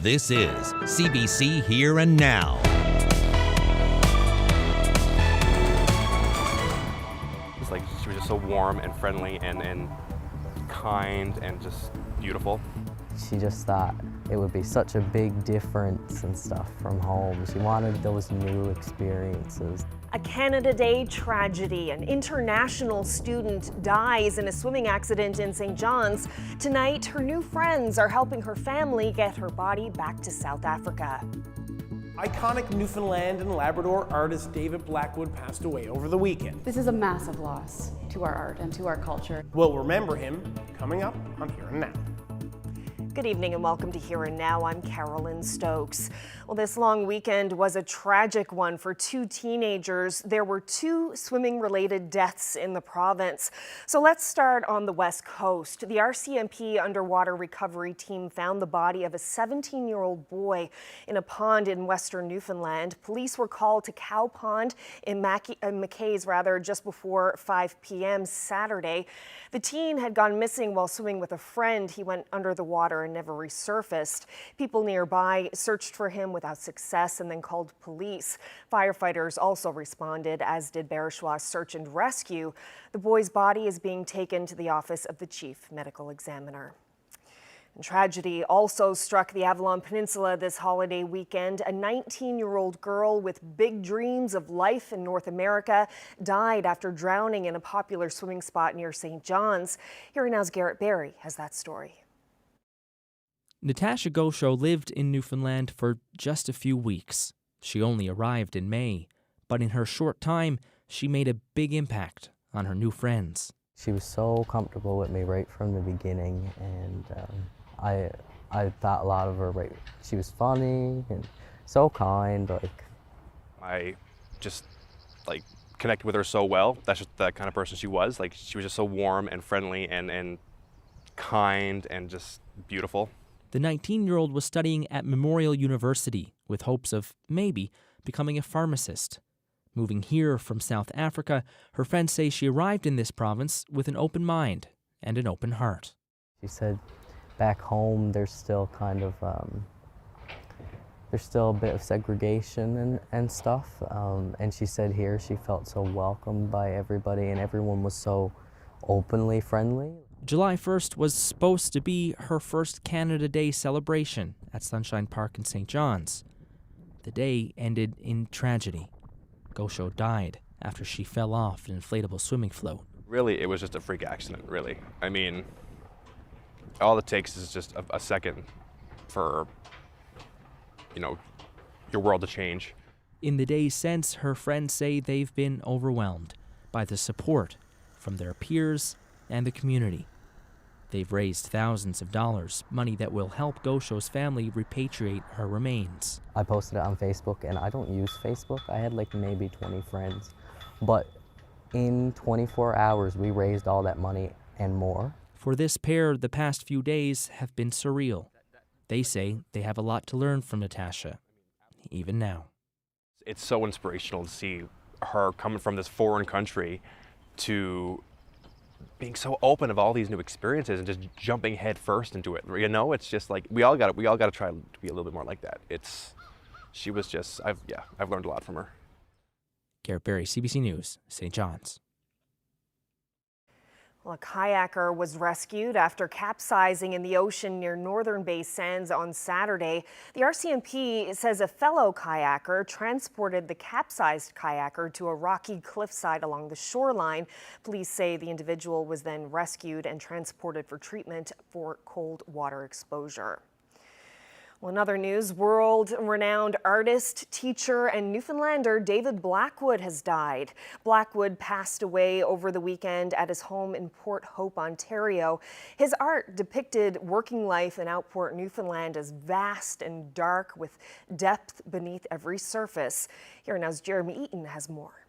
This is CBC Here and Now. It's like she was just so warm and friendly and kind and just beautiful. She just thought it would be such a big difference and stuff from home. She wanted those new experiences. A Canada Day tragedy. An international student dies in a swimming accident in St. John's. Tonight, her new friends are helping her family get her body back to South Africa. Iconic Newfoundland and Labrador artist David Blackwood passed away over the weekend. This is a massive loss to our art and to our culture. We'll remember him coming up on Here and Now. Good evening and welcome to Here and Now. I'm Carolyn Stokes. Well, this long weekend was a tragic one for two teenagers. There were two swimming-related deaths in the province. So let's start on the West Coast. The RCMP underwater recovery team found the body of a 17-year-old boy in a pond in western Newfoundland. Police were called to Cow Pond in Mackay's just before 5 p.m. Saturday. The teen had gone missing while swimming with a friend. He went under the water and never resurfaced. People nearby searched for him without success and then called police. Firefighters also responded, as did Barishaw Search and Rescue. The boy's body is being taken to the office of the Chief Medical Examiner. And tragedy also struck the Avalon Peninsula this holiday weekend. A 19-year-old girl with big dreams of life in North America died after drowning in a popular swimming spot near St. John's. Here Now's Garrett Berry has that story. Natasha Gosho lived in Newfoundland for just a few weeks. She only arrived in May, but in her short time, she made a big impact on her new friends. She was so comfortable with me right from the beginning, and I thought a lot of her. Right, she was funny and so kind. I just connected with her so well. That's just the kind of person she was. She was just so warm and friendly and kind and just beautiful. The 19-year-old was studying at Memorial University with hopes of maybe becoming a pharmacist. Moving here from South Africa, her friends say she arrived in this province with an open mind and an open heart. She said back home there's still kind of, there's still a bit of segregation and stuff. And she said here she felt so welcomed by everybody and everyone was so openly friendly. July 1st was supposed to be her first Canada Day celebration at Sunshine Park in St. John's. The day ended in tragedy. Gosho died after she fell off an inflatable swimming float. Really, it was just a freak accident, really. I mean, all it takes is just a second for, your world to change. In the days since, her friends say they've been overwhelmed by the support from their peers and the community. They've raised thousands of dollars, money that will help Gosho's family repatriate her remains. I posted it on Facebook, and I don't use Facebook. I had maybe 20 friends. But in 24 hours, we raised all that money and more. For this pair, the past few days have been surreal. They say they have a lot to learn from Natasha, even now. It's so inspirational to see her coming from this foreign country to being so open of all these new experiences and just jumping head first into it. It's just we all got to try to be a little bit more like that. I've learned a lot from her. Garrett Berry, CBC News, St. John's. Well, a kayaker was rescued after capsizing in the ocean near Northern Bay Sands on Saturday. The RCMP says a fellow kayaker transported the capsized kayaker to a rocky cliffside along the shoreline. Police say the individual was then rescued and transported for treatment for cold water exposure. Well, in other news, world-renowned artist, teacher, and Newfoundlander David Blackwood has died. Blackwood passed away over the weekend at his home in Port Hope, Ontario. His art depicted working life in Outport, Newfoundland as vast and dark with depth beneath every surface. Here Now's Jeremy Eaton has more.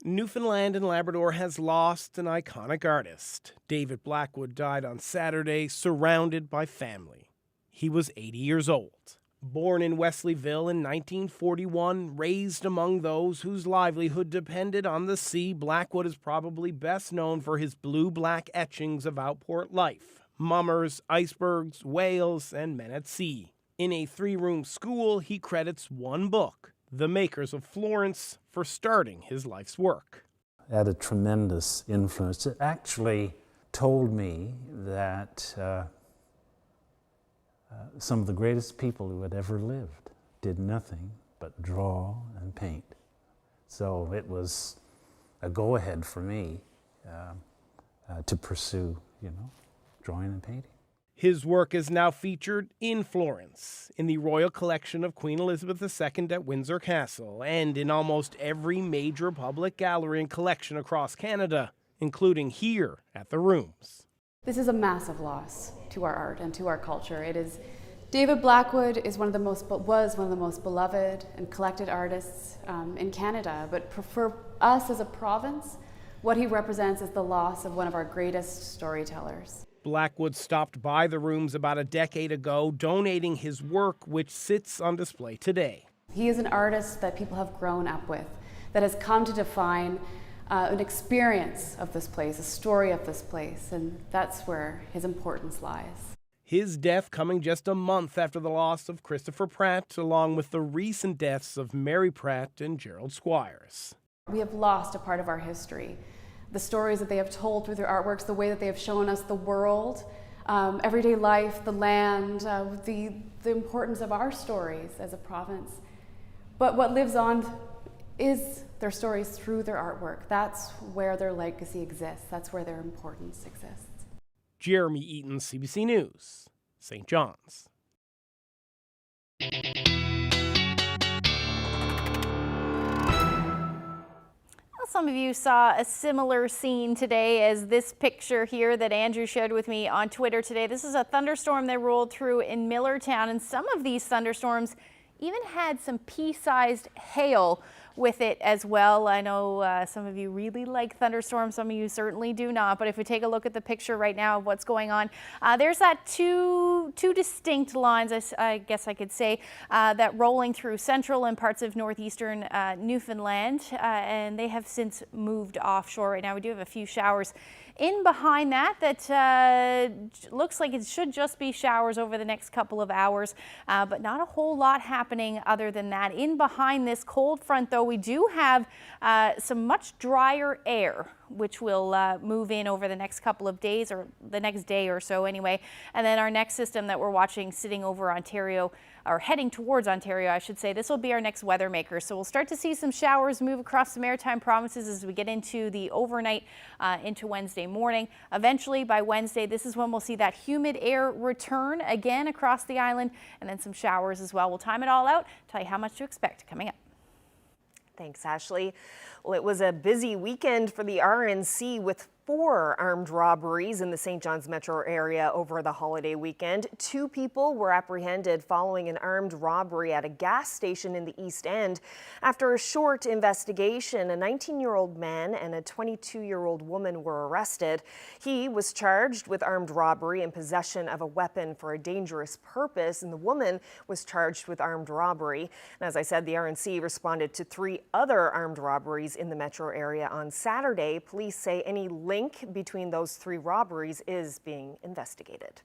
Newfoundland and Labrador has lost an iconic artist. David Blackwood died on Saturday, surrounded by family. He was 80 years old. Born in Wesleyville in 1941, raised among those whose livelihood depended on the sea, Blackwood is probably best known for his blue-black etchings of Outport life, mummers, icebergs, whales, and men at sea. In a 3-room school, he credits one book, The Makers of Florence, for starting his life's work. Had a tremendous influence. It actually told me that some of the greatest people who had ever lived did nothing but draw and paint. So it was a go-ahead for me to pursue, drawing and painting. His work is now featured in Florence, in the Royal Collection of Queen Elizabeth II at Windsor Castle, and in almost every major public gallery and collection across Canada, including here at the Rooms. This is a massive loss to our art and to our culture. David Blackwood was one of the most beloved and collected artists in Canada, but for us as a province, what he represents is the loss of one of our greatest storytellers. Blackwood stopped by the Rooms about a decade ago, donating his work, which sits on display today. He is an artist that people have grown up with, that has come to define an experience of this place, a story of this place, and that's where his importance lies. His death coming just a month after the loss of Christopher Pratt, along with the recent deaths of Mary Pratt and Gerald Squires. We have lost a part of our history. The stories that they have told through their artworks, the way that they have shown us the world, everyday life, the land, the importance of our stories as a province. But what lives on is their stories through their artwork. That's where their legacy exists. That's where their importance exists. Jeremy Eaton, CBC News, St. John's. Some of you saw a similar scene today as this picture here that Andrew shared with me on Twitter today. This is a thunderstorm that rolled through in Millertown, and some of these thunderstorms even had some pea-sized hail with it as well. I know some of you really like thunderstorms, some of you certainly do not, but if we take a look at the picture right now of what's going on, there's that two distinct lines, I guess I could say, that rolling through central and parts of northeastern Newfoundland, and they have since moved offshore. Right now we do have a few showers in behind that looks like it should just be showers over the next couple of hours, but not a whole lot happening other than that. In behind this cold front, though, we do have some much drier air, which will move in over the next couple of days, or the next day or so anyway. And then our next system that we're watching sitting over Ontario, or heading towards Ontario, I should say, this will be our next weather maker. So we'll start to see some showers move across the maritime provinces as we get into the overnight into Wednesday morning. Eventually by Wednesday, this is when we'll see that humid air return again across the island, and then some showers as well. We'll time it all out, tell you how much to expect coming up. Thanks, Ashley. Well, it was a busy weekend for the RNC with 4 armed robberies in the St. John's metro area over the holiday weekend. 2 people were apprehended following an armed robbery at a gas station in the East End. After a short investigation, a 19-year-old man and a 22-year-old woman were arrested. He was charged with armed robbery and possession of a weapon for a dangerous purpose, and the woman was charged with armed robbery. And as I said, the RNC responded to 3 other armed robberies in the metro area on Saturday. Police say any link between those 3 robberies is being investigated.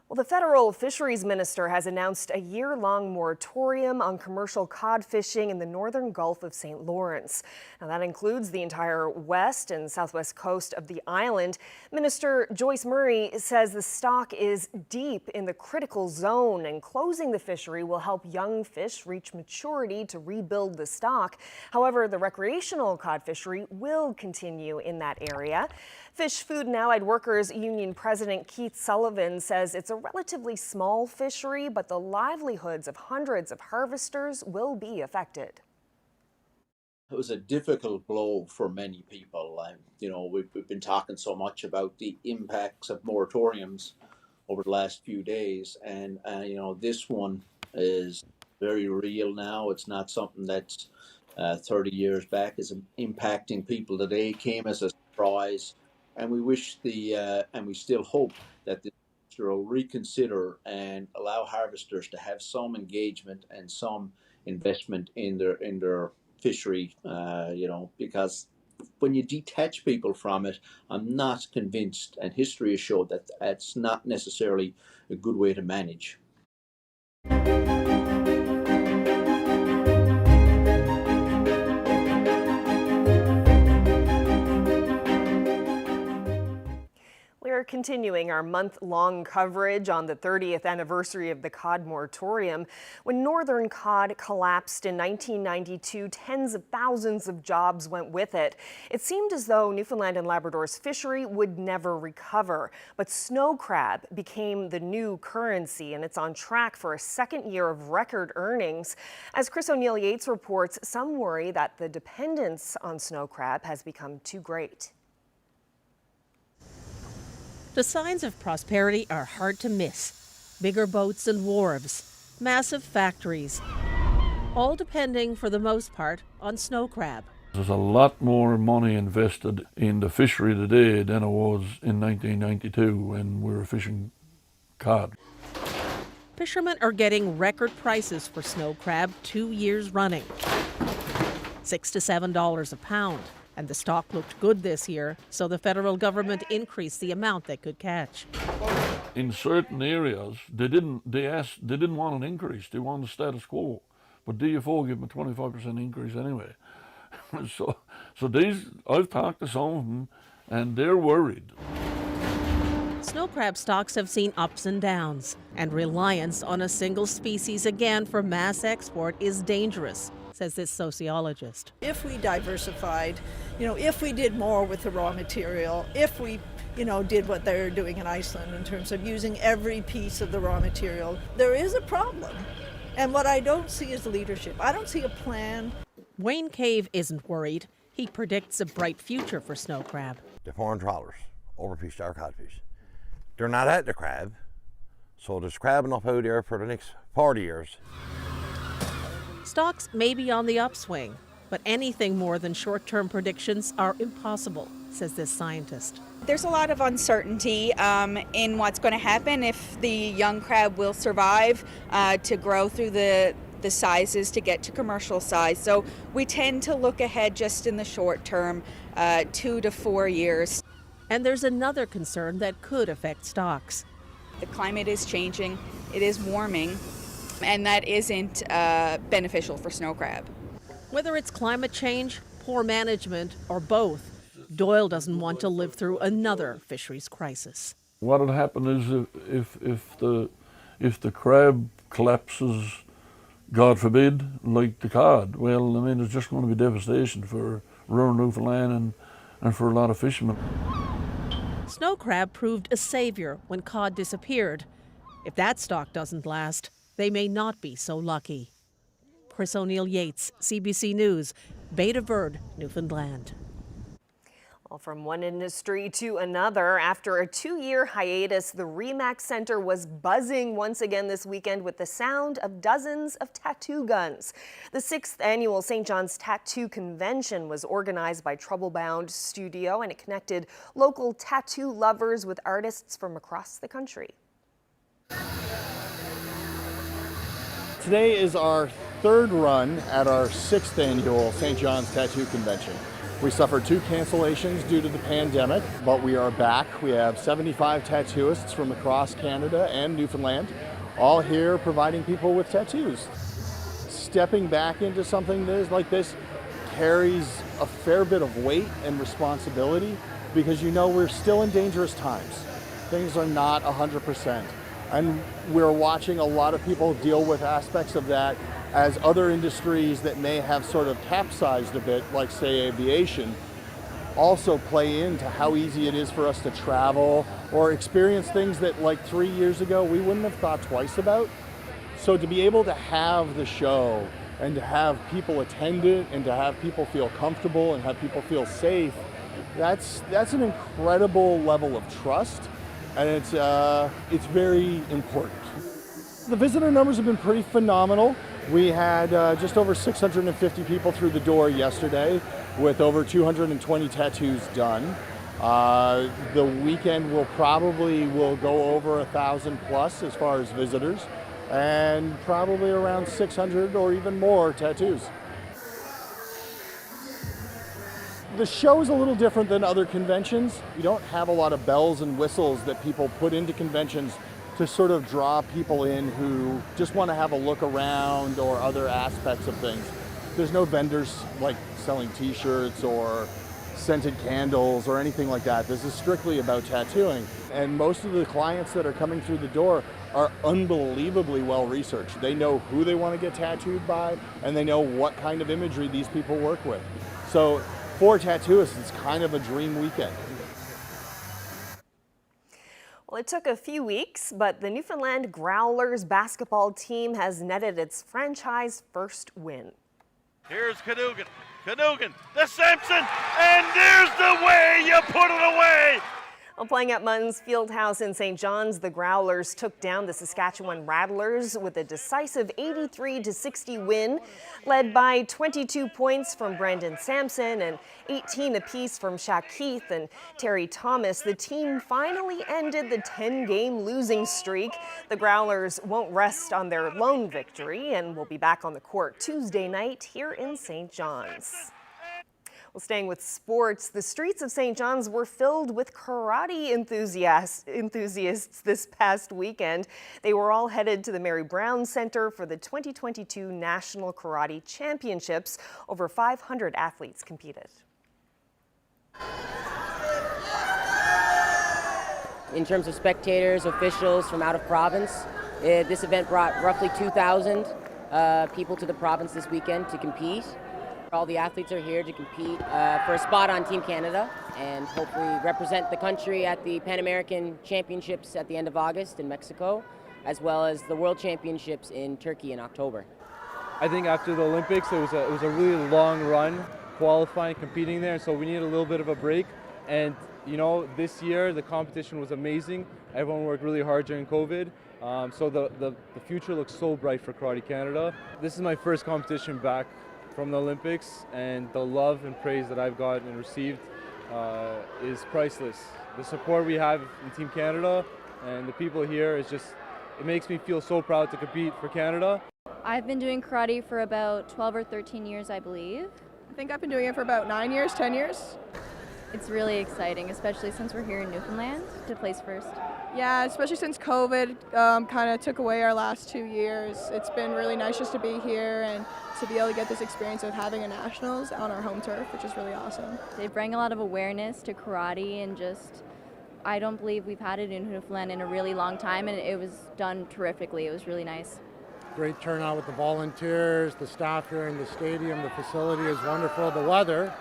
Well, the federal fisheries minister has announced a year-long moratorium on commercial cod fishing in the northern Gulf of St. Lawrence. Now, that includes the entire west and southwest coast of the island. Minister Joyce Murray says the stock is deep in the critical zone, and closing the fishery will help young fish reach maturity to rebuild the stock. However, the recreational cod fishery will continue in that area. Fish, Food and Allied Workers Union President Keith Sullivan says it's a relatively small fishery, but the livelihoods of hundreds of harvesters will be affected. It was a difficult blow for many people. We've been talking so much about the impacts of moratoriums over the last few days, and this one is very real now. It's not something that's 30 years back is impacting people today. It came as a surprise. And we wish and we still hope that the minister will reconsider and allow harvesters to have some engagement and some investment in their fishery, because when you detach people from it, I'm not convinced, and history has showed that that's not necessarily a good way to manage. We're continuing our month-long coverage on the 30th anniversary of the cod moratorium. When northern cod collapsed in 1992, tens of thousands of jobs went with it. It seemed as though Newfoundland and Labrador's fishery would never recover. But snow crab became the new currency, and it's on track for a second year of record earnings. As Chris O'Neill-Yates reports, some worry that the dependence on snow crab has become too great. The signs of prosperity are hard to miss. Bigger boats and wharves, massive factories, all depending for the most part on snow crab. There's a lot more money invested in the fishery today than it was in 1992 when we were fishing cod. Fishermen are getting record prices for snow crab 2 years running. $6 to $7 a pound. And the stock looked good this year, so the federal government increased the amount they could catch. In certain areas, they didn't want an increase. They wanted the status quo. But DFO gave them a 25% increase anyway. so I've talked to some of them, and they're worried. Snow crab stocks have seen ups and downs, and reliance on a single species again for mass export is dangerous, says this sociologist. If we diversified, if we did more with the raw material, if we, did what they're doing in Iceland in terms of using every piece of the raw material, there is a problem. And what I don't see is leadership. I don't see a plan. Wayne Cave isn't worried. He predicts a bright future for snow crab. The foreign trawlers overfished our codfish. They're not at the crab, so there's crab enough out there for the next 40 years. Stocks may be on the upswing, but anything more than short-term predictions are impossible, says this scientist. There's a lot of uncertainty in what's going to happen, if the young crab will survive to grow through the sizes to get to commercial size. So we tend to look ahead just in the short term, 2 to 4 years. And there's another concern that could affect stocks. The climate is changing, it is warming, and that isn't beneficial for snow crab. Whether it's climate change, poor management, or both, Doyle doesn't want to live through another fisheries crisis. What would happen is if the crab collapses, God forbid, like the cod, well, I mean, it's just going to be devastation for rural Newfoundland and for a lot of fishermen. Snow crab proved a savior when cod disappeared. If that stock doesn't last, they may not be so lucky. Chris O'Neill-Yates, CBC News, Bay de Verde, Newfoundland. Well, from one industry to another, after a 2-year hiatus, the RE/MAX Center was buzzing once again this weekend with the sound of dozens of tattoo guns. The 6th annual St. John's Tattoo Convention was organized by Troublebound Studio, and it connected local tattoo lovers with artists from across the country. Today is our 3rd run at our 6th annual St. John's Tattoo Convention. We suffered 2 cancellations due to the pandemic, but we are back. We have 75 tattooists from across Canada and Newfoundland, all here providing people with tattoos. Stepping back into something like this carries a fair bit of weight and responsibility because we're still in dangerous times. Things are not 100%. And we're watching a lot of people deal with aspects of that as other industries that may have sort of capsized a bit, like say aviation, also play into how easy it is for us to travel or experience things that like 3 years ago we wouldn't have thought twice about. So to be able to have the show and to have people attend it and to have people feel comfortable and have people feel safe, that's an incredible level of trust. And it's very important. The visitor numbers have been pretty phenomenal. We had just over 650 people through the door yesterday with over 220 tattoos done. The weekend will go over 1,000 plus as far as visitors, and probably around 600 or even more tattoos. The show is a little different than other conventions. You don't have a lot of bells and whistles that people put into conventions to sort of draw people in who just want to have a look around or other aspects of things. There's no vendors like selling t-shirts or scented candles or anything like that. This is strictly about tattooing. And most of the clients that are coming through the door are unbelievably well researched. They know who they want to get tattooed by, and they know what kind of imagery these people work with. So for tattooists, it's kind of a dream weekend. Well, it took a few weeks, but the Newfoundland Growlers basketball team has netted its franchise first win. Here's Cadogan, the Simpson, and there's the way you put it away. While playing at Munn's Fieldhouse in St. John's, the Growlers took down the Saskatchewan Rattlers with a decisive 83-60 win, led by 22 points from Brendan Sampson and 18 apiece from Shaq Keith and Terry Thomas. The team finally ended the 10-game losing streak. The Growlers won't rest on their lone victory and will be back on the court Tuesday night here in St. John's. Well, staying with sports, the streets of St. John's were filled with karate enthusiasts this past weekend. They were all headed to the Mary Brown Center for the 2022 National Karate Championships. Over 500 athletes competed. In terms of spectators, officials from out of province, this event brought roughly 2,000 people to the province this weekend to compete. All the athletes are here to compete for a spot on Team Canada and hopefully represent the country at the Pan American Championships at the end of August in Mexico, as well as the World Championships in Turkey in October. I think after the Olympics, it was a really long run qualifying, competing there, so we needed a little bit of a break. And you know, this year the competition was amazing. Everyone worked really hard during COVID. So the future looks so bright for Karate Canada. This is my first competition back from the Olympics, and the love and praise that I've got and received is priceless. The support we have in Team Canada and the people here is just, it makes me feel so proud to compete for Canada. I've been doing karate for about 12 or 13 years, I believe. I think I've been doing it for about 9 years, 10 years. It's really exciting, especially since we're here in Newfoundland to place first. Yeah, especially since COVID kind of took away our last 2 years. It's been really nice just to be here and to be able to get this experience of having a nationals on our home turf, which is really awesome. They bring a lot of awareness to karate, and just, I don't believe we've had it in Newfoundland in a really long time, and it was done terrifically. It was really nice. Great turnout with the volunteers, the staff here in the stadium. The facility is wonderful. The weather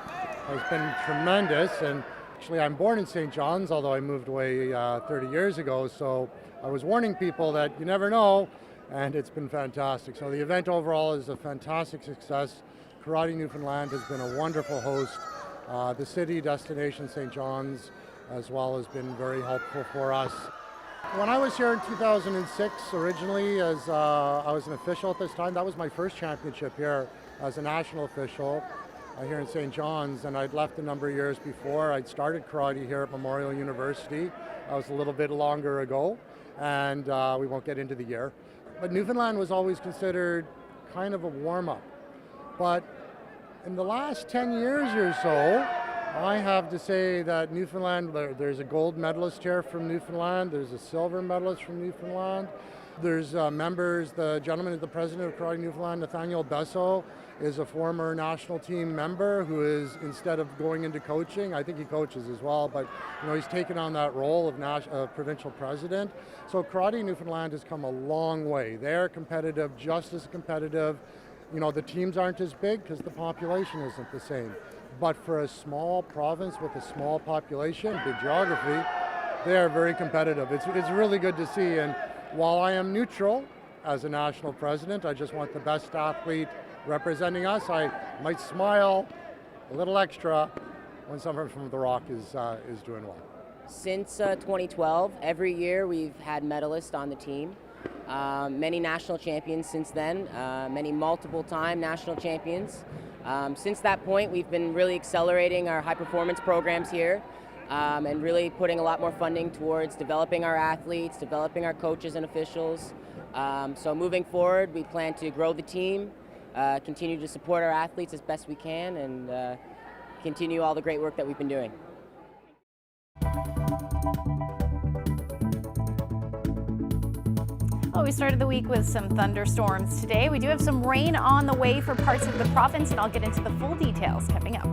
has been tremendous, and actually I'm born in St. John's, although I moved away 30 years ago, so I was warning people that you never know, and it's been fantastic. So the event overall is a fantastic success. Karate Newfoundland has been a wonderful host. The city destination, St. John's, as well, has been very helpful for us. When I was here in 2006, originally as I was an official at this time, that was my first championship here as a national official here in St. John's, and I'd left a number of years before. I'd started karate here at Memorial University. That was a little bit longer ago, and we won't get into the year. But Newfoundland was always considered kind of a warm-up. But in the last 10 years or so, I have to say that Newfoundland, there's a gold medalist here from Newfoundland, there's a silver medalist from Newfoundland, there's members, the gentleman, the president of Karate Newfoundland, Nathaniel Besso, is a former national team member who is, instead of going into coaching, I think he coaches as well, but you know, he's taken on that role of provincial president. So Karate Newfoundland has come a long way. They're competitive, just as competitive. You know, the teams aren't as big because the population isn't the same. But for a small province with a small population, big geography, they are very competitive. It's really good to see. And while I am neutral as a national president, I just want the best athlete representing us. I might smile a little extra when someone from the Rock is doing well. Since 2012, every year we've had medalists on the team. Many national champions since then, many multiple-time national champions. Since that point, we've been really accelerating our high-performance programs here and really putting a lot more funding towards developing our athletes, developing our coaches and officials. So moving forward, we plan to grow the team, continue to support our athletes as best we can, and continue all the great work that we've been doing. Well, we started the week with some thunderstorms today. We do have some rain on the way for parts of the province, and I'll get into the full details coming up.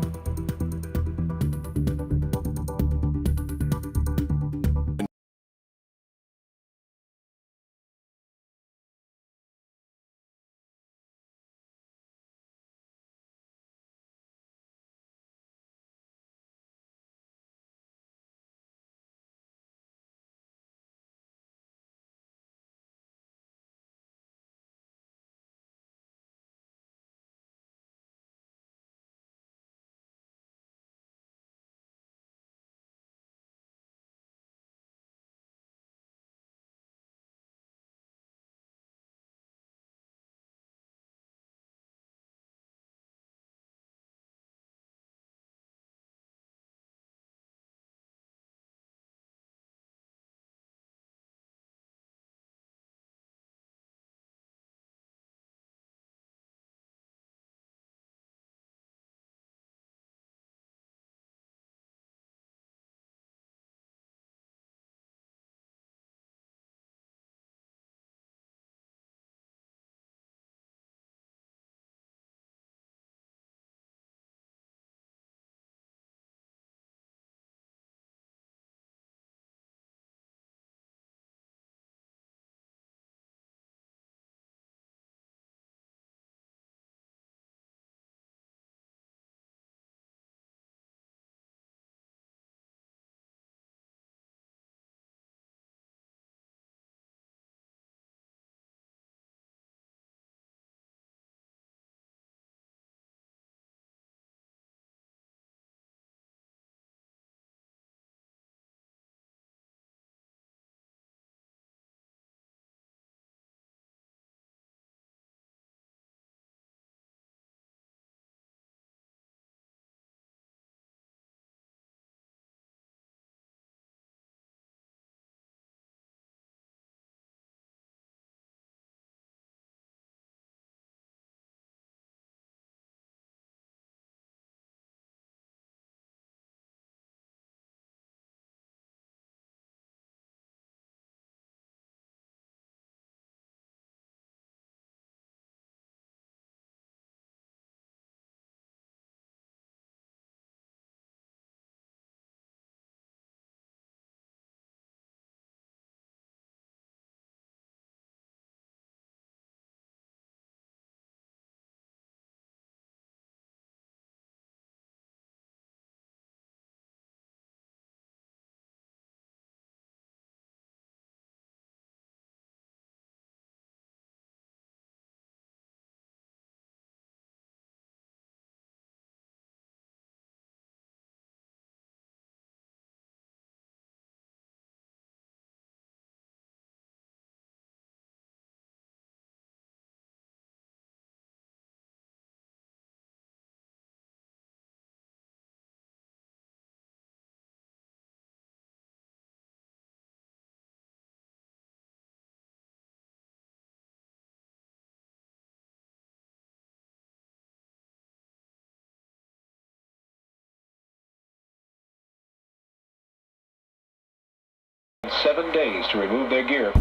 "7 days to remove their gear."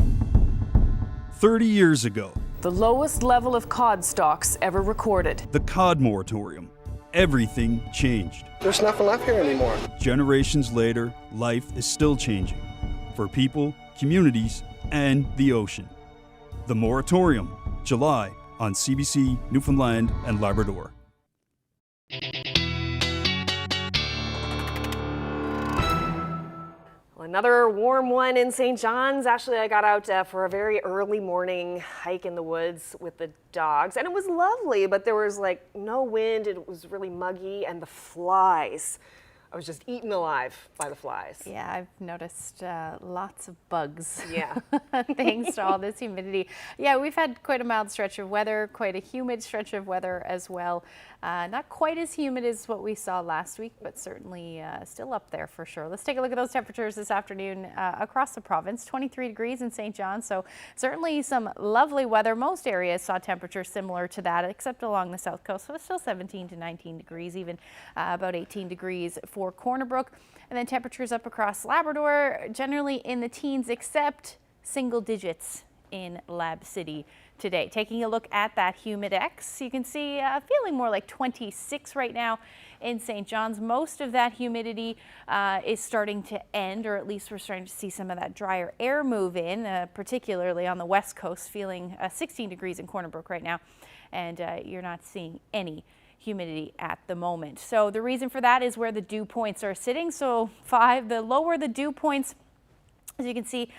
30 years ago, the lowest level of cod stocks ever recorded. the cod moratorium. Everything changed. There's nothing left here anymore. Generations later, life is still changing for people, communities, and the ocean. The moratorium, July on CBC Newfoundland and Labrador. Another warm one in St. John's. Actually, I got out for a very early morning hike in the woods with the dogs, and it was lovely, but there was like no wind. It was really muggy, and the flies. I was just eaten alive by the flies. Yeah, I've noticed lots of bugs. Yeah. Thanks to all this humidity. Yeah, we've had quite a mild stretch of weather, quite a humid stretch of weather as well. Not quite as humid as what we saw last week, but certainly still up there for sure. Let's take a look at those temperatures this afternoon across the province. 23 degrees in St. John, so certainly some lovely weather. Most areas saw temperatures similar to that, except along the south coast. So it's still 17 to 19 degrees, even about 18 degrees for Corner Brook. And then temperatures up across Labrador, generally in the teens, except single digits in Lab City today. Taking a look at that humidex, you can see feeling more like 26 right now in St. John's. Most of that humidity is starting to end, or at least we're starting to see some of that drier air move in, particularly on the west coast, feeling 16 degrees in Corner Brook right now, and you're not seeing any humidity at the moment. So the reason for that is where the dew points are sitting. So the lower the dew points, as you can see,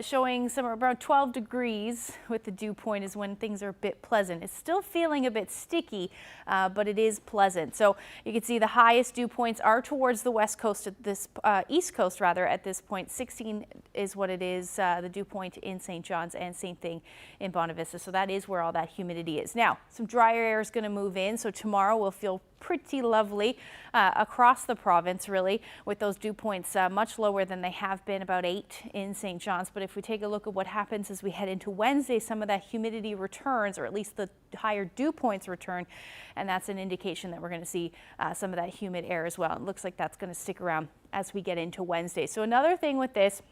showing somewhere around 12 degrees with the dew point is when things are a bit pleasant. It's still feeling a bit sticky, but it is pleasant. So you can see the highest dew points are towards the west coast at this, east coast rather, at this point. 16 is what it is, the dew point in St. John's, and same thing in Bonavista. So that is where all that humidity is. Now, some drier air is going to move in. So tomorrow we'll feel pretty lovely across the province, really, with those dew points much lower than they have been, about 8 in St. John's. But if we take a look at what happens as we head into Wednesday, some of that humidity returns, or at least the higher dew points return, and that's an indication that we're going to see some of that humid air as well. It looks like that's going to stick around as we get into Wednesday. So another thing with this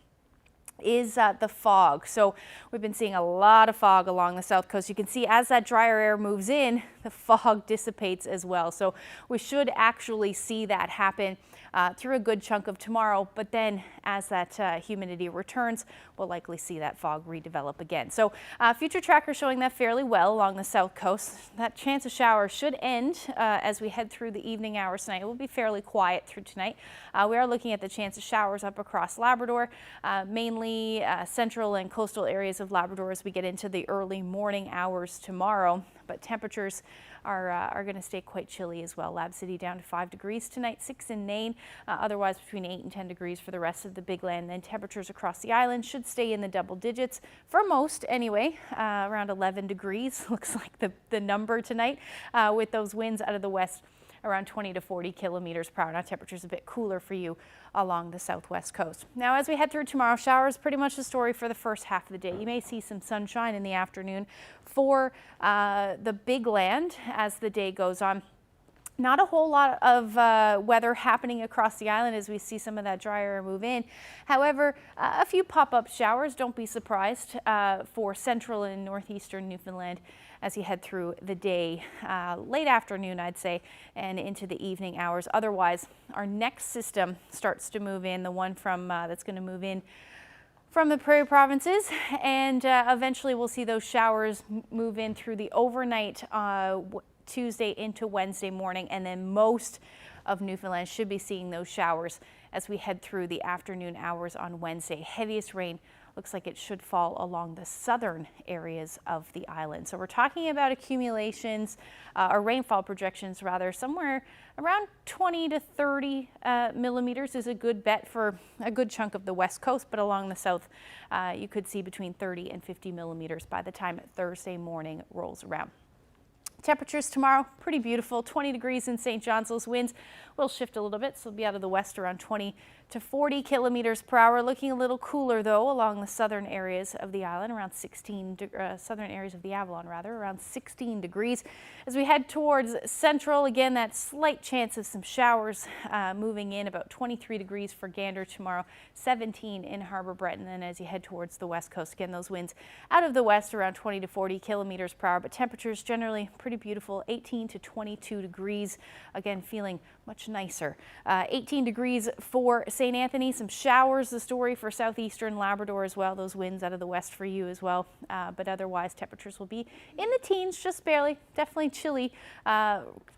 is the fog. So we've been seeing a lot of fog along the south coast. You can see as that drier air moves in, the fog dissipates as well. So we should actually see that happen through a good chunk of tomorrow, but then as that humidity returns, we'll likely see that fog redevelop again. So future tracker showing that fairly well along the south coast. That chance of showers should end as we head through the evening hours tonight. It will be fairly quiet through tonight. We are looking at the chance of showers up across Labrador, mainly central and coastal areas of Labrador as we get into the early morning hours tomorrow. But temperatures are going to stay quite chilly as well. Lab City down to 5 degrees tonight, 6 in Nain, otherwise between 8 and 10 degrees for the rest of the Big Land. Then temperatures across the island should stay in the double digits for most anyway, around 11 degrees looks like the number tonight, with those winds out of the west around 20 to 40 kilometers per hour. Now temperatures a bit cooler for you along the southwest coast. Now as we head through tomorrow, showers pretty much the story for the first half of the day. You may see some sunshine in the afternoon for the Big Land as the day goes on. Not a whole lot of weather happening across the island as we see some of that drier air move in. However, a few pop-up showers, don't be surprised, for central and northeastern Newfoundland as you head through the day, late afternoon, I'd say, and into the evening hours. Otherwise, our next system starts to move in, the one from that's going to move in from the Prairie provinces, and eventually we'll see those showers move in through the overnight Tuesday into Wednesday morning, and then most of Newfoundland should be seeing those showers as we head through the afternoon hours on Wednesday. Heaviest rain looks like it should fall along the southern areas of the island. So we're talking about accumulations, or rainfall projections rather, somewhere around 20 to 30 millimeters is a good bet for a good chunk of the west coast, but along the south you could see between 30 and 50 millimeters by the time Thursday morning rolls around. Temperatures tomorrow, pretty beautiful, 20 degrees in St. John's. Those winds will shift a little bit, so they'll be out of the west around 20 to 40 kilometers per hour. Looking a little cooler though along the southern areas of the island, around 16, southern areas of the Avalon rather, around 16 degrees. As we head towards central, again, that slight chance of some showers moving in, about 23 degrees for Gander tomorrow, 17 in Harbour Breton. And then as you head towards the west coast, again, those winds out of the west around 20 to 40 kilometers per hour, but temperatures generally pretty beautiful, 18 to 22 degrees. Again, feeling much nicer. 18 degrees for St. Anthony. Some showers, the story for southeastern Labrador as well. Those winds out of the west for you as well. But otherwise, temperatures will be in the teens, just barely. Definitely chilly,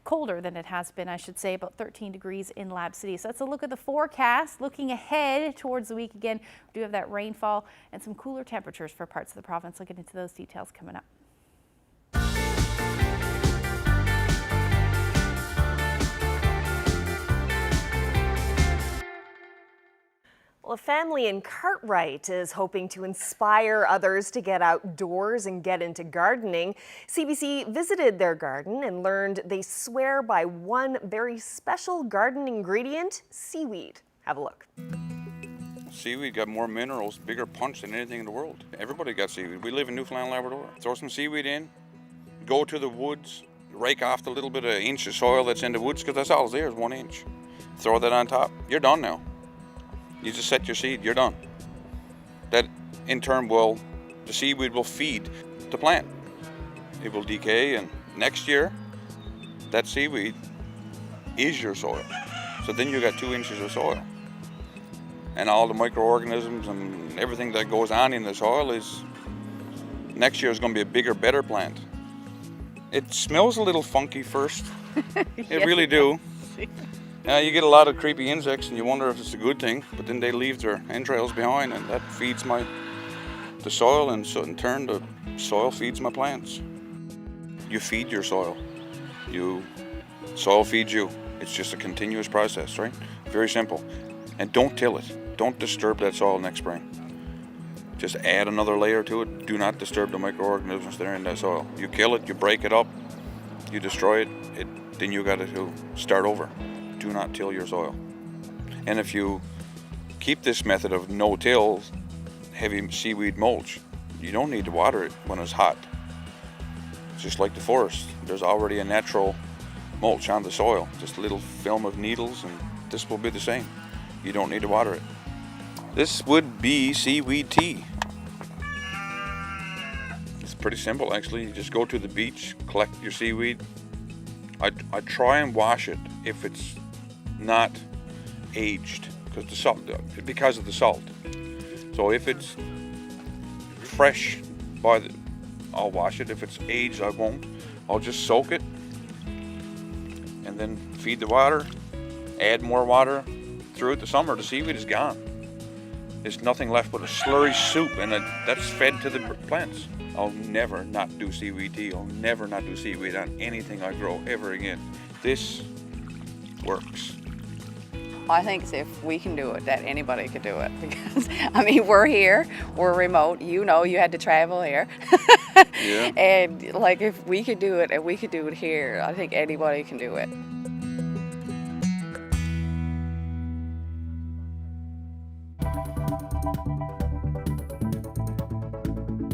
colder than it has been, I should say, about 13 degrees in Lab City. So that's a look at the forecast. Looking ahead towards the week again, we do have that rainfall and some cooler temperatures for parts of the province. I'll get into those details coming up. Well, a family in Cartwright is hoping to inspire others to get outdoors and get into gardening. CBC visited their garden and learned they swear by one very special garden ingredient, seaweed. Have a look. Seaweed got more minerals, bigger punch than anything in the world. Everybody got seaweed. We live in Newfoundland and Labrador. Throw some seaweed in, go to the woods, rake off the little bit of inch of soil that's in the woods, because that's all there is, 1 inch. Throw that on top. You're done now. You just set your seed, you're done. That in turn will the seaweed will feed the plant. It will decay, and next year, that seaweed is your soil. So then you got 2 inches of soil. And all the microorganisms and everything that goes on in the soil is, next year is going to be a bigger, better plant. It smells a little funky first. It really do. You get a lot of creepy insects and you wonder if it's a good thing, but then they leave their entrails behind, and that feeds the soil, and so in turn the soil feeds my plants. You feed your soil. Soil feeds you. It's just a continuous process, right? Very simple. And don't till it. Don't disturb that soil next spring. Just add another layer to it. Do not disturb the microorganisms that are in that soil. You kill it, you break it up, you destroy it, then you got to start over. Do not till your soil. And if you keep this method of no-till, heavy seaweed mulch, you don't need to water it when it's hot. It's just like the forest. There's already a natural mulch on the soil, just a little film of needles, and this will be the same. You don't need to water it. This would be seaweed tea. It's pretty simple, actually. You just go to the beach, collect your seaweed. I try and wash it if it's not aged, because of the salt. So if it's fresh, I'll wash it. If it's aged, I won't. I'll just soak it and then feed the water, add more water. Throughout the summer, the seaweed is gone. There's nothing left but a slurry soup, and that's fed to the plants. I'll never not do seaweed tea. I'll never not do seaweed on anything I grow ever again. This works. I think if we can do it, that anybody could do it. Because, I mean, we're here, we're remote. You know, you had to travel here. Yeah. And like, if we could do it and we could do it here, I think anybody can do it.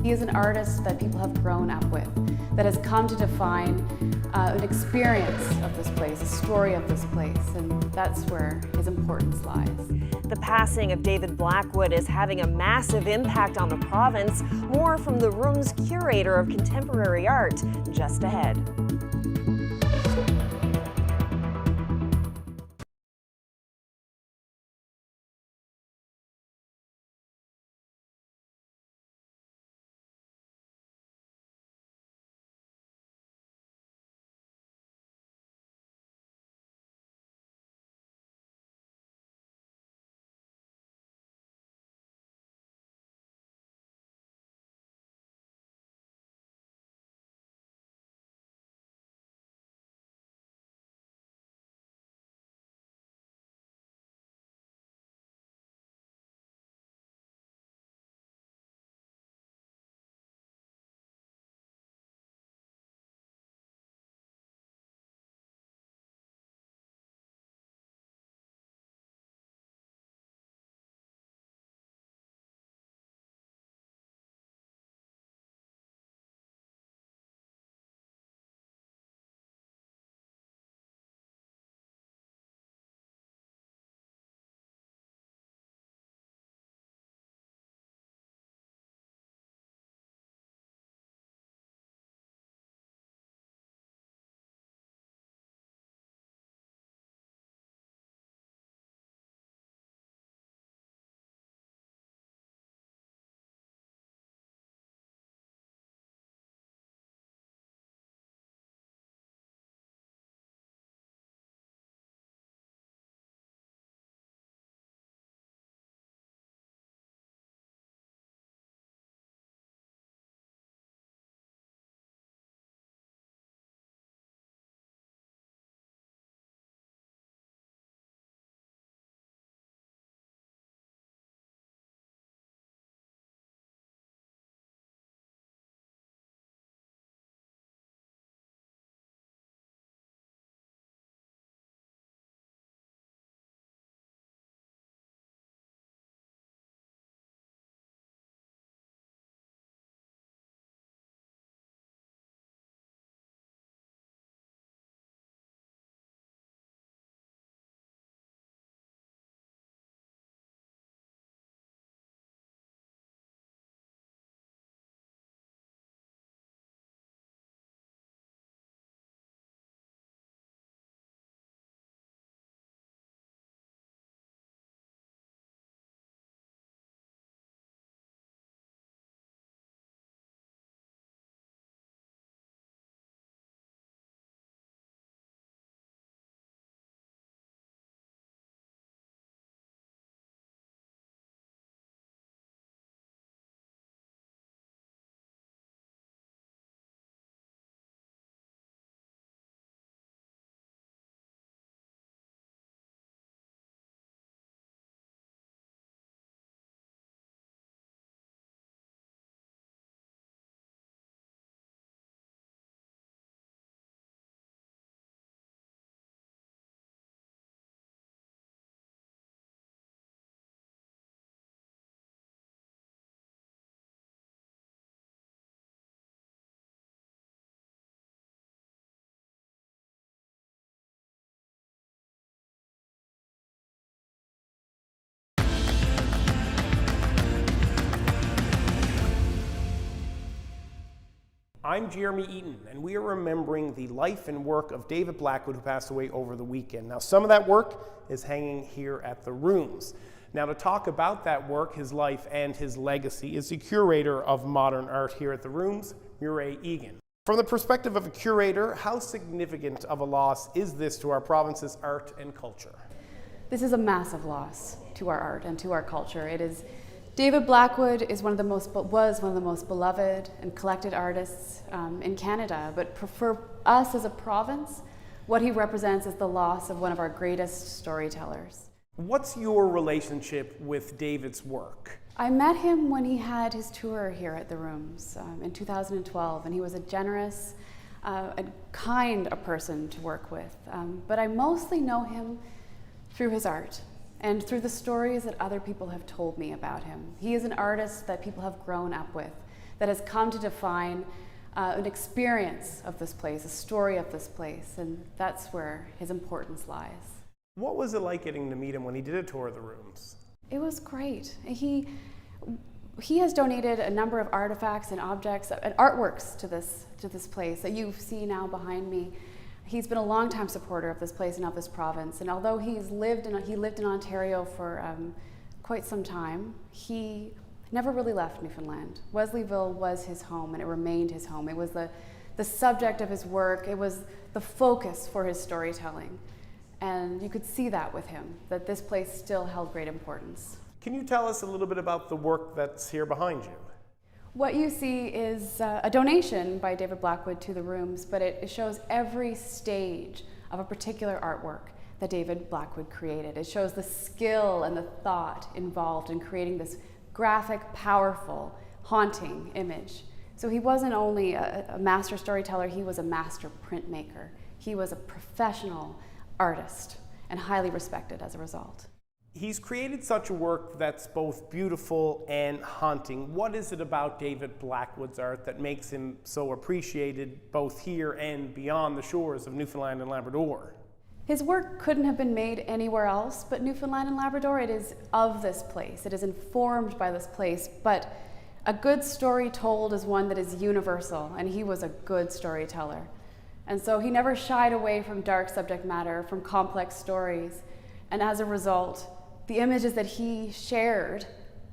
He is an artist that people have grown up with, that has come to define an experience of this place, a story of this place, and that's where his importance lies. The passing of David Blackwood is having a massive impact on the province. More from the Rouge's curator of contemporary art just ahead. I'm Jeremy Eaton, and we are remembering the life and work of David Blackwood, who passed away over the weekend. Now, some of that work is hanging here at the rooms. Now, to talk about that work, his life, and his legacy is the curator of modern art here at the rooms, Murray Egan. From the perspective of a curator, how significant of a loss is this to our province's art and culture? This is a massive loss to our art and to our culture. David Blackwood was one of the most beloved and collected artists in Canada, but for us as a province, what he represents is the loss of one of our greatest storytellers. What's your relationship with David's work? I met him when he had his tour here at the Rooms in 2012, and he was a generous and kind a person to work with. But I mostly know him through his art and through the stories that other people have told me about him. He is an artist that people have grown up with, that has come to define an experience of this place, a story of this place, and that's where his importance lies. What was it like getting to meet him when he did a tour of the Rooms? It was great. He has donated a number of artifacts and objects and artworks to this place that you see now behind me. He's been a longtime supporter of this place and of this province, and although he lived in Ontario for quite some time, he never really left Newfoundland. Wesleyville was his home, and it remained his home. It was the subject of his work. It was the focus for his storytelling, and you could see that with him, that this place still held great importance. Can you tell us a little bit about the work that's here behind you? What you see is a donation by David Blackwood to the Rooms, but it shows every stage of a particular artwork that David Blackwood created. It shows the skill and the thought involved in creating this graphic, powerful, haunting image. So he wasn't only a master storyteller, he was a master printmaker. He was a professional artist and highly respected as a result. He's created such a work that's both beautiful and haunting. What is it about David Blackwood's art that makes him so appreciated both here and beyond the shores of Newfoundland and Labrador? His work couldn't have been made anywhere else but Newfoundland and Labrador. It is of this place. It is informed by this place, but a good story told is one that is universal, and he was a good storyteller. And so he never shied away from dark subject matter, from complex stories, and as a result, the images that he shared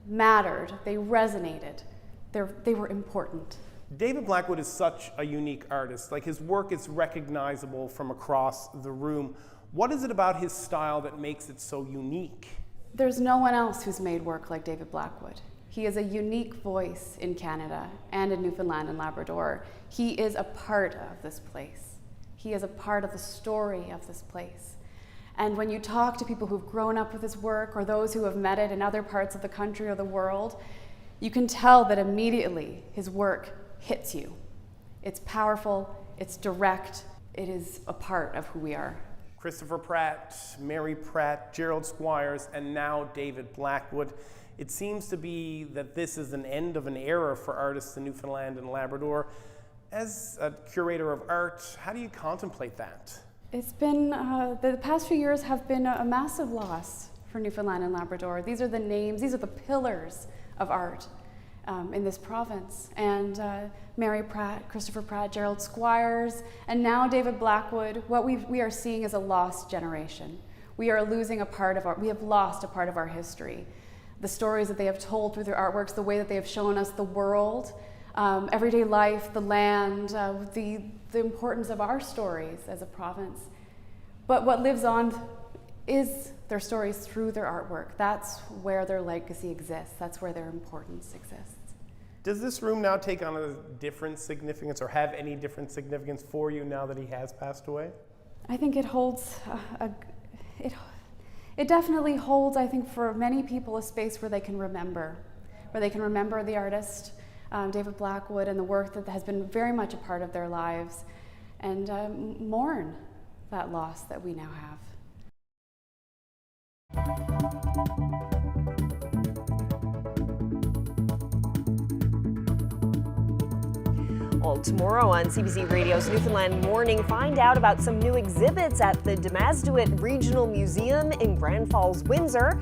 mattered, they resonated, they were important. David Blackwood is such a unique artist. Like, his work is recognizable from across the room. What is it about his style that makes it so unique? There's no one else who's made work like David Blackwood. He is a unique voice in Canada and in Newfoundland and Labrador. He is a part of this place. He is a part of the story of this place. And when you talk to people who've grown up with his work or those who have met it in other parts of the country or the world, you can tell that immediately his work hits you. It's powerful, it's direct, it is a part of who we are. Christopher Pratt, Mary Pratt, Gerald Squires, and now David Blackwood. It seems to be that this is an end of an era for artists in Newfoundland and Labrador. As a curator of art, how do you contemplate that? It's been, the past few years have been a massive loss for Newfoundland and Labrador. These are the names, these are the pillars of art in this province. And Mary Pratt, Christopher Pratt, Gerald Squires, and now David Blackwood, what we are seeing is a lost generation. We are losing we have lost a part of our history. The stories that they have told through their artworks, the way that they have shown us the world, everyday life, the land, the importance of our stories as a province. But what lives on is their stories through their artwork. That's where their legacy exists. That's where their importance exists. Does this room now take on a different significance, or have any different significance for you now that he has passed away? I think it holds, it definitely holds, I think, for many people, a space where they can remember the artist, David Blackwood, and the work that has been very much a part of their lives, and mourn that loss that we now have. Well, tomorrow on CBC Radio's Newfoundland Morning, find out about some new exhibits at the Demasduit Regional Museum in Grand Falls, Windsor.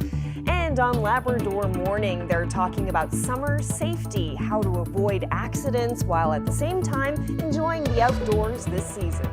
And on Labrador Morning, they're talking about summer safety, how to avoid accidents while at the same time enjoying the outdoors this season.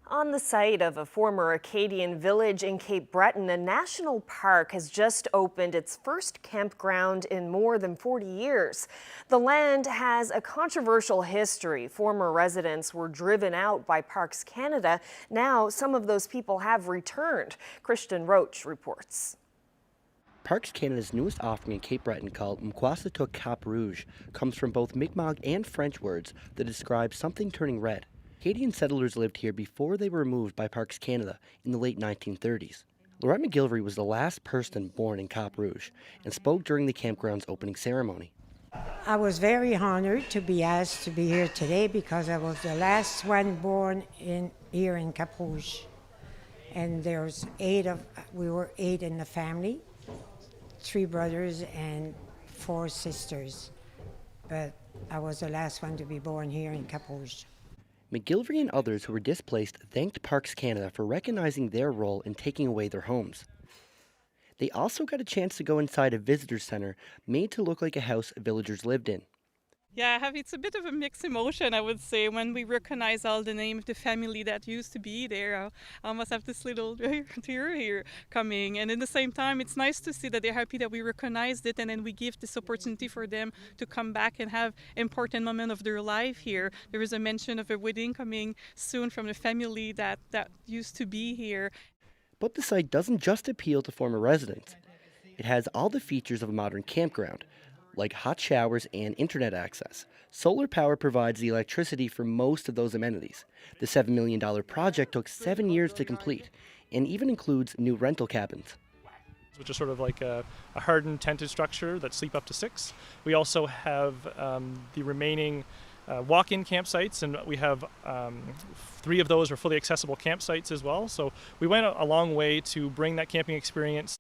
On the site of a former Acadian village in Cape Breton, a national park has just opened its first campground in more than 40 years. The land has a controversial history. Former residents were driven out by Parks Canada. Now some of those people have returned. Christian Rouge reports. Parks Canada's newest offering in Cape Breton, called Mkwasatuck Cap Rouge, comes from both Mi'kmaq and French words that describe something turning red. Acadian settlers lived here before they were removed by Parks Canada in the late 1930s. Lorette McGilvery was the last person born in Cap Rouge and spoke during the campground's opening ceremony. I was very honored to be asked to be here today because I was the last one born here in Cap Rouge. And we were 8 in the family, 3 brothers and 4 sisters. But I was the last one to be born here in Cap Rouge. McGilvery and others who were displaced thanked Parks Canada for recognizing their role in taking away their homes. They also got a chance to go inside a visitor center made to look like a house villagers lived in. Yeah, it's a bit of a mixed emotion, I would say, when we recognize all the name of the family that used to be there. I almost have this little tear here coming. And at the same time, it's nice to see that they're happy that we recognized it, and then we give this opportunity for them to come back and have important moment of their life here. There is a mention of a wedding coming soon from the family that used to be here. But the site doesn't just appeal to former residents. It has all the features of a modern campground, like hot showers and internet access. Solar power provides the electricity for most of those amenities. The $7 million project took 7 years to complete and even includes new rental cabins. Which is sort of like a hardened tented structure that sleep up to 6. We also have the remaining walk-in campsites, and we have 3 of those are fully accessible campsites as well. So we went a long way to bring that camping experience.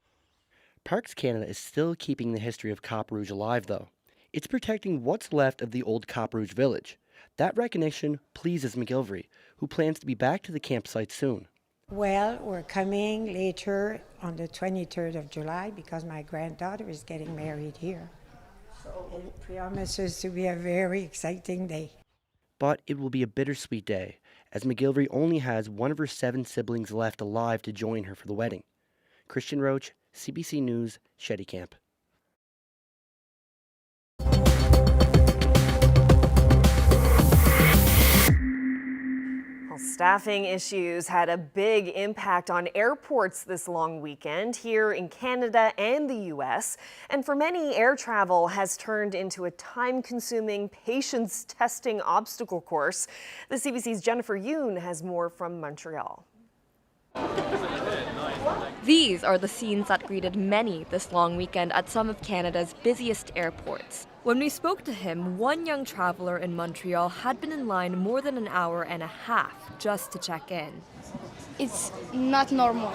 Parks Canada is still keeping the history of Cap Rouge alive, though. It's protecting what's left of the old Cap Rouge village. That recognition pleases McGilvery, who plans to be back to the campsite soon. Well, we're coming later on the 23rd of July because my granddaughter is getting married here. So it promises to be a very exciting day. But it will be a bittersweet day, as McGilvery only has one of her 7 siblings left alive to join her for the wedding. Christian Roach, CBC News, Shetty Camp. Well, staffing issues had a big impact on airports this long weekend here in Canada and the U.S. And for many, air travel has turned into a time-consuming, patience-testing obstacle course. The CBC's Jennifer Yoon has more from Montreal. These are the scenes that greeted many this long weekend at some of Canada's busiest airports. When we spoke to him, one young traveler in Montreal had been in line more than an hour and a half just to check in. It's not normal.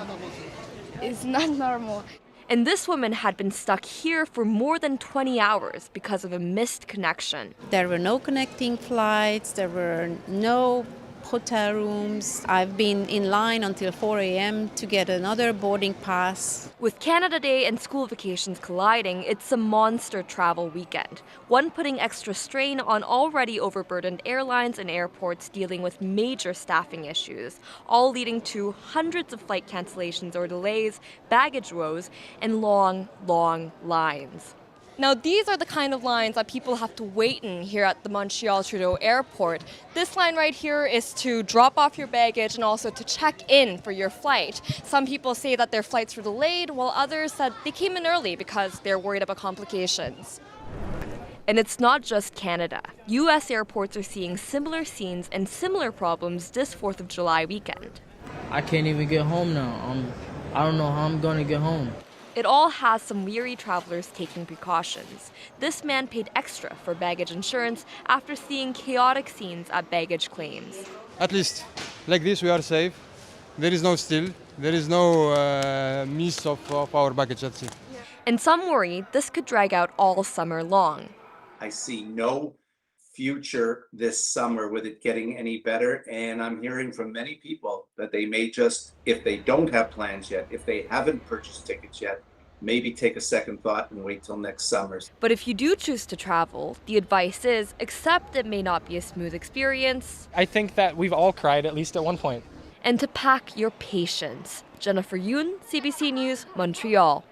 It's not normal. And this woman had been stuck here for more than 20 hours because of a missed connection. There were no connecting flights, there were no hotel rooms. I've been in line until 4 a.m. to get another boarding pass. With Canada Day and school vacations colliding, it's a monster travel weekend, one putting extra strain on already overburdened airlines and airports dealing with major staffing issues, all leading to hundreds of flight cancellations or delays, baggage woes, and long, long lines. Now, these are the kind of lines that people have to wait in here at the Montreal Trudeau Airport. This line right here is to drop off your baggage and also to check in for your flight. Some people say that their flights were delayed, while others said they came in early because they're worried about complications. And it's not just Canada. U.S. airports are seeing similar scenes and similar problems this 4th of July weekend. I can't even get home now. I don't know how I'm going to get home. It all has some weary travelers taking precautions. This man paid extra for baggage insurance after seeing chaotic scenes at baggage claims. At least, like this, we are safe. There is no steal. There is no miss of our baggage, that's it. And some worry this could drag out all summer long. I see no future this summer with it getting any better, and I'm hearing from many people that they may just, if they don't have plans yet, if they haven't purchased tickets yet, maybe take a second thought and wait till next summer. But if you do choose to travel, the advice is accept it may not be a smooth experience. I think that we've all cried at least at one point. And to pack your patience. Jennifer Yoon, CBC News, Montreal.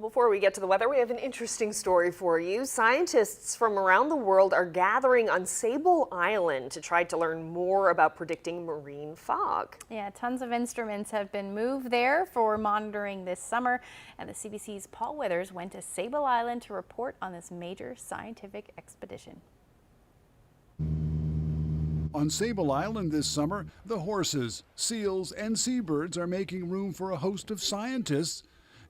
Before we get to the weather, we have an interesting story for you. Scientists from around the world are gathering on Sable Island to try to learn more about predicting marine fog. Yeah, tons of instruments have been moved there for monitoring this summer, and the CBC's Paul Withers went to Sable Island to report on this major scientific expedition. On Sable Island this summer, the horses, seals, and seabirds are making room for a host of scientists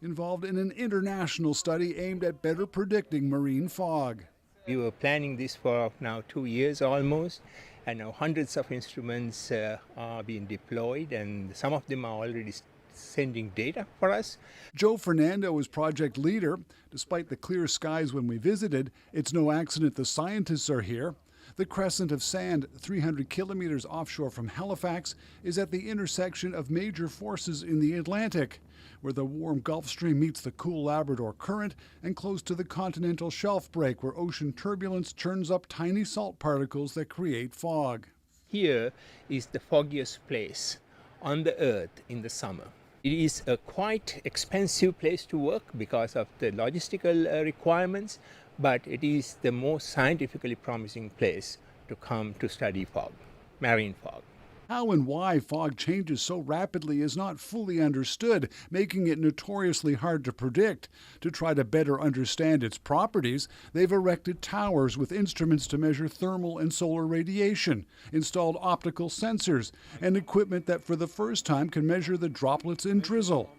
involved in an international study aimed at better predicting marine fog. We were planning this for now 2 years almost, and now hundreds of instruments are being deployed, and some of them are already sending data for us. Joe Fernando is project leader. Despite the clear skies when we visited, it's no accident the scientists are here. The crescent of sand, 300 kilometers offshore from Halifax, is at the intersection of major forces in the Atlantic, where the warm Gulf Stream meets the cool Labrador Current, and close to the continental shelf break, where ocean turbulence churns up tiny salt particles that create fog. Here is the foggiest place on the Earth in the summer. It is a quite expensive place to work because of the logistical requirements, but it is the most scientifically promising place to come to study fog, marine fog. How and why fog changes so rapidly is not fully understood, making it notoriously hard to predict. To try to better understand its properties, they've erected towers with instruments to measure thermal and solar radiation, installed optical sensors, and equipment that for the first time can measure the droplets in drizzle.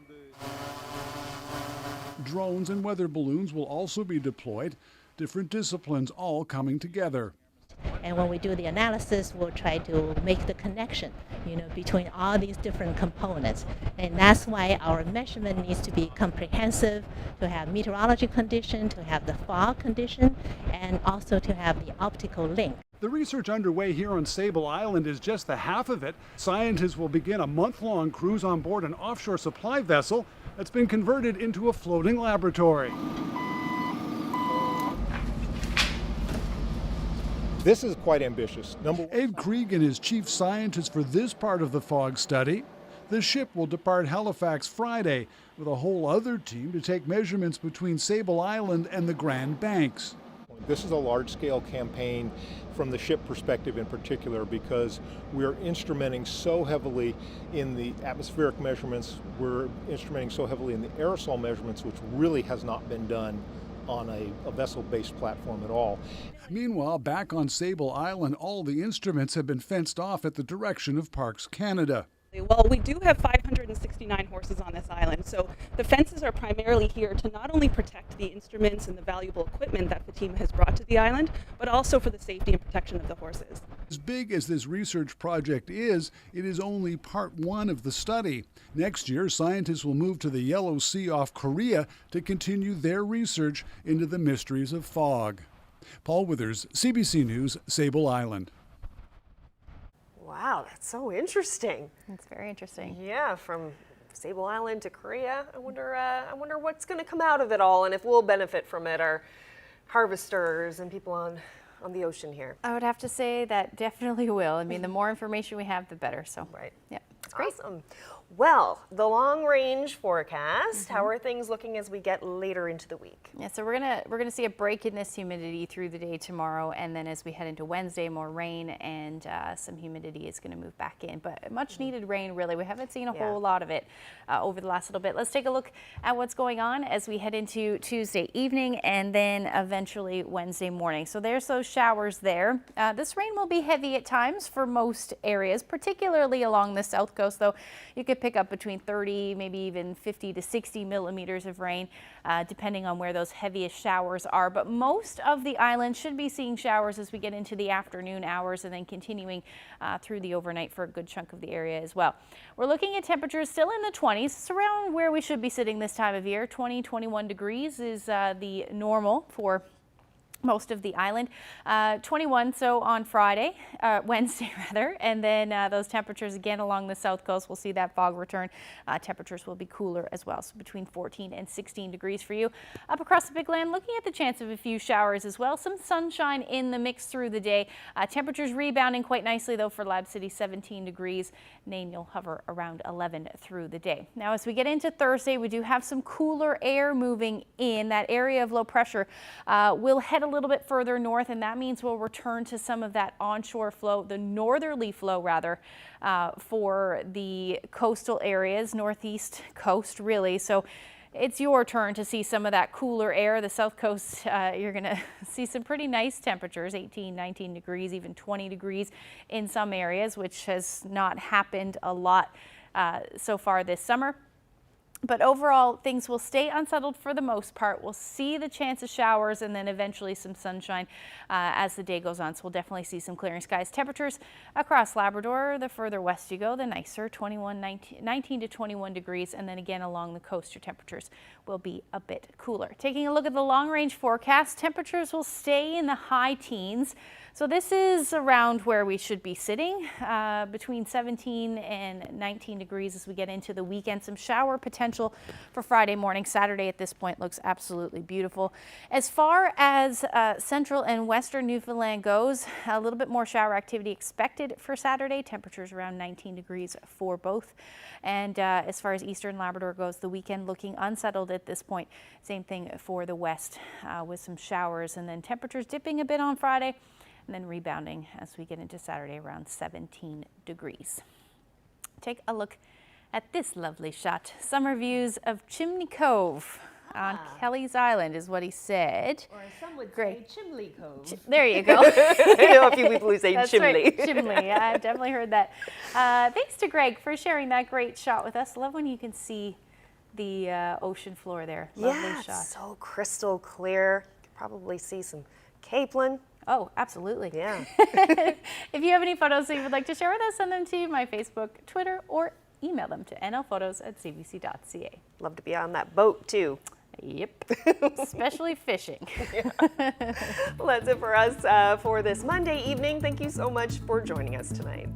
Drones and weather balloons will also be deployed, different disciplines all coming together. And when we do the analysis, we'll try to make the connection, between all these different components. And that's why our measurement needs to be comprehensive, to have meteorology condition, to have the fog condition, and also to have the optical link. The research underway here on Sable Island is just the half of it. Scientists will begin a month-long cruise on board an offshore supply vessel that's been converted into a floating laboratory. This is quite ambitious. Ed Cregan is chief scientist for this part of the fog study. The ship will depart Halifax Friday with a whole other team to take measurements between Sable Island and the Grand Banks. This is a large-scale campaign from the ship perspective in particular because we're instrumenting so heavily in the atmospheric measurements, we're instrumenting so heavily in the aerosol measurements, which really has not been done on a vessel-based platform at all. Meanwhile, back on Sable Island, all the instruments have been fenced off at the direction of Parks Canada. Well, we do have 569 horses on this island, so the fences are primarily here to not only protect the instruments and the valuable equipment that the team has brought to the island, but also for the safety and protection of the horses. As big as this research project is, it is only part one of the study. Next year, scientists will move to the Yellow Sea off Korea to continue their research into the mysteries of fog. Paul Withers, CBC News, Sable Island. Wow, that's so interesting. It's very interesting. Yeah, from Sable Island to Korea. I wonder what's going to come out of it all, and if we'll benefit from it, our harvesters and people on the ocean here. I would have to say that definitely will. I mean, the more information we have, the better. So, right. Yeah, it's great. Awesome. Well, the long range forecast, how are things looking as we get later into the week? Yeah, so we're gonna see a break in this humidity through the day tomorrow, and then as we head into Wednesday, more rain and some humidity is gonna move back in. But much needed rain, really. We haven't seen a whole lot of it over the last little bit. Let's take a look at what's going on as we head into Tuesday evening and then eventually Wednesday morning. So there's those showers there. This rain will be heavy at times for most areas, particularly along the south coast, though. You could pick up between 30, maybe even 50 to 60 millimeters of rain, depending on where those heaviest showers are. But most of the island should be seeing showers as we get into the afternoon hours and then continuing through the overnight for a good chunk of the area as well. We're looking at temperatures still in the 20s. It's around where we should be sitting this time of year. 20, 21 degrees is the normal for most of the island. 21 so on Friday, Wednesday rather, and then those temperatures again along the south coast. We'll see that fog return. Temperatures will be cooler as well, so between 14 and 16 degrees for you. Up across the big land, looking at the chance of a few showers as well. Some sunshine in the mix through the day. Temperatures rebounding quite nicely though for Lab City, 17 degrees. Nain, you'll hover around 11 through the day. Now as we get into Thursday, we do have some cooler air moving in. That area of low pressure will head a little bit further north, and that means we'll return to some of that onshore flow, the northerly flow rather, for the coastal areas, northeast coast really. So it's your turn to see some of that cooler air. The south coast, you're going to see some pretty nice temperatures, 18, 19 degrees, even 20 degrees in some areas, which has not happened a lot so far this summer. But overall, things will stay unsettled for the most part. We'll see the chance of showers and then eventually some sunshine as the day goes on. So we'll definitely see some clearing skies. Temperatures across Labrador, the further west you go, the nicer, 19 to 21 degrees. And then again along the coast, your temperatures will be a bit cooler. Taking a look at the long range forecast, temperatures will stay in the high teens. So this is around where we should be sitting, between 17 and 19 degrees as we get into the weekend. Some shower potential for Friday morning. Saturday at this point looks absolutely beautiful. As far as central and western Newfoundland goes, a little bit more shower activity expected for Saturday. Temperatures around 19 degrees for both. And as far as eastern Labrador goes, the weekend looking unsettled at this point. Same thing for the west with some showers, and then temperatures dipping a bit on Friday, and then rebounding as we get into Saturday around 17 degrees. Take a look at this lovely shot. Summer views of Chimney Cove on Kelly's Island is what he said. Or some would say Chimley Cove. There you go. I know a few people who say That's Chimley. Right, Chimley. I've definitely heard that. Thanks to Greg for sharing that great shot with us. Love when you can see the ocean floor there. Lovely shot. So crystal clear. You can probably see some capelin. Oh, absolutely. Yeah. If you have any photos that you would like to share with us, send them to my Facebook, Twitter, or email them to nlphotos@cbc.ca. Love to be on that boat too. Yep, especially fishing. Well, that's it for us for this Monday evening. Thank you so much for joining us tonight.